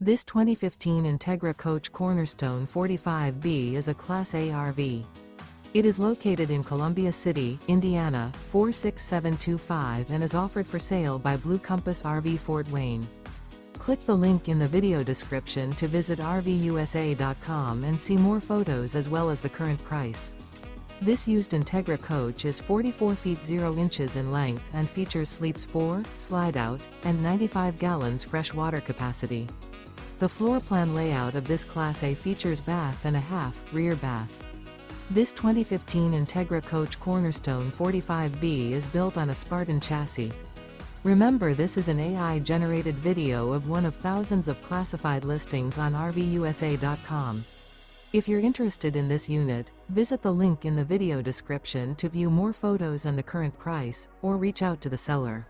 This 2015 Entegra Coach Cornerstone 45B is a Class A RV. It is located in Columbia City, Indiana, 46725 and is offered for sale by Blue Compass RV Fort Wayne. Click the link in the video description to visit RVUSA.com and see more photos as well as the current price. This used Entegra coach is 44 feet 0 inches in length and features sleeps 4, Slideout, and 95 gallons fresh water capacity. The floor plan layout of this Class A features bath and a half, rear bath. This 2015 Entegra Coach Cornerstone 45B is built on a Spartan chassis. Remember, this is an AI-generated video of one of thousands of classified listings on RVUSA.com. If you're interested in this unit, visit the link in the video description to view more photos and the current price, or reach out to the seller.